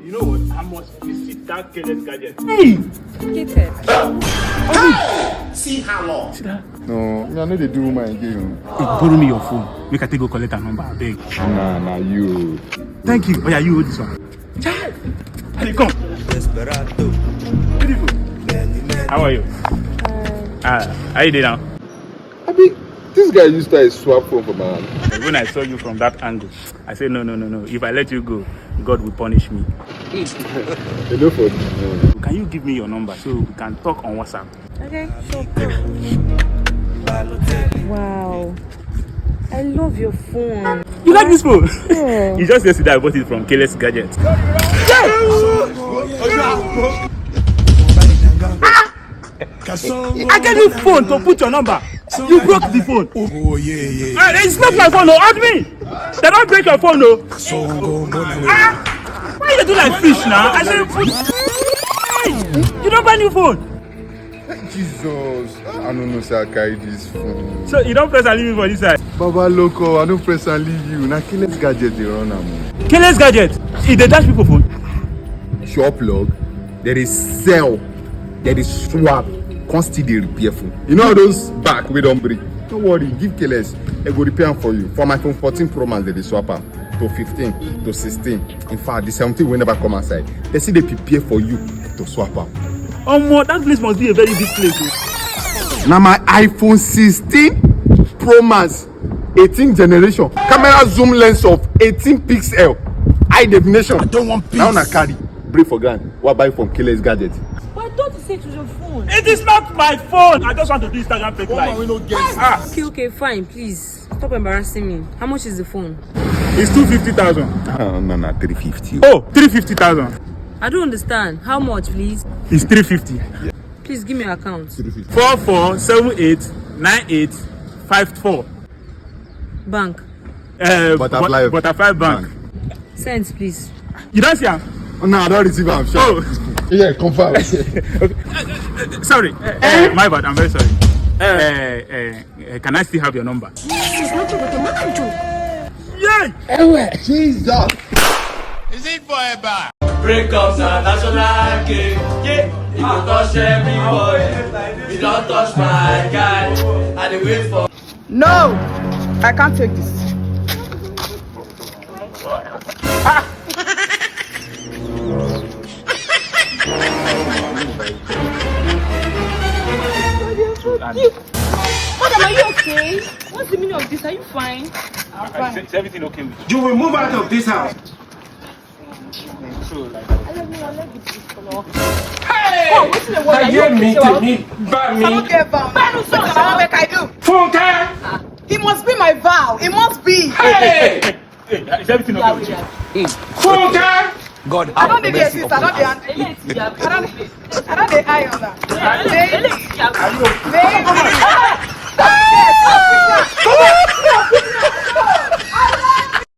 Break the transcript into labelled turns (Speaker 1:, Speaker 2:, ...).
Speaker 1: You know what? I must visit that careless gadget.
Speaker 2: Hey!
Speaker 3: Get it.
Speaker 4: See how long?
Speaker 2: See that?
Speaker 5: No, I know they do my game.
Speaker 2: Hey, borrow me your phone. Make I take go collect a number, I beg.
Speaker 5: Nah, you.
Speaker 2: Thank you. Oh yeah, you hold this one. Child! How you come?
Speaker 6: Desperado.
Speaker 2: Beautiful. How are you? How you doing now?
Speaker 5: I mean, this guy used to swap phone for my hand.
Speaker 2: When I saw you from that angle, I said, no. If I let you go, God will punish me.
Speaker 5: Hello for this.
Speaker 2: Can you give me your number so we can talk on WhatsApp?
Speaker 3: Okay, sure. Wow. I love your phone.
Speaker 2: You like this phone?
Speaker 3: Yeah.
Speaker 2: You just yesterday I bought it from Careless Gadget. I gave you phone to put your number. You broke the phone.
Speaker 6: Oh, yeah.
Speaker 2: It's not my phone, no. Ask me. They don't break your phone, no. Why you do like fish now? I said, you don't buy new phone.
Speaker 5: Jesus, I don't know, sir. I carry this phone.
Speaker 2: So you don't press and leave me for this side.
Speaker 5: Baba Loco, I don't press and leave you. Now, Careless Gadget, they run am.
Speaker 2: Careless Gadget. If they dash people phone.
Speaker 5: Shop log, there is sell, there is swap, constantly repair phone. You know those back we don't break. Don't worry, give Careless. I go repair them for you. For my phone 14 Pro Max, they swap am to 15 to 16. In fact, the 17 will never come outside. They see they prepare for you to swap am.
Speaker 2: That place must be a very big place.
Speaker 5: Now my iPhone 16 Pro Max 18th generation, camera zoom lens of 18 pixel, high definition. I don't want peace. Now na carry, break for grand. What buy from Careless Gadget?
Speaker 3: But I thought you said it was your phone.
Speaker 2: It is not my phone. I just want to do Instagram fake life.
Speaker 3: Okay, fine, please. Stop embarrassing me. How much is the phone?
Speaker 2: It's 250,000.
Speaker 5: No, 350.
Speaker 2: Oh, 350,000.
Speaker 3: I don't understand. How much, please?
Speaker 2: It's 350.
Speaker 3: Please give me your account.
Speaker 2: 44789854.
Speaker 3: Bank.
Speaker 5: Butterfly
Speaker 2: Bank.
Speaker 3: Cents, please.
Speaker 2: You don't see him?
Speaker 5: Oh, no, I don't receive am. Sure.
Speaker 2: Oh,
Speaker 5: Yeah, confirm.
Speaker 2: sorry. My bad. I'm very sorry. Can I still have your number? Yeah.
Speaker 5: Jesus.
Speaker 4: Is it forever?
Speaker 7: Break up na national game. Yeah, you don't touch every boy. You don't touch my guy. I dey wait for.
Speaker 8: No, I can't take this. Madam, are you okay? What's the meaning of this? Are you fine? I'm fine.
Speaker 2: Is everything okay with you?
Speaker 6: You will move out of this house.
Speaker 2: So, like,
Speaker 6: Hey!
Speaker 8: Oh, what's the word?
Speaker 6: I hear me,
Speaker 8: I don't
Speaker 6: me.
Speaker 8: get vow. What I do?
Speaker 6: Funke!
Speaker 8: It must be my vow. It must be.
Speaker 6: Hey!
Speaker 2: is everything okay with you?
Speaker 6: Funke!
Speaker 4: God,
Speaker 8: I don't need the assist. I don't the eye on that.
Speaker 2: Are you okay?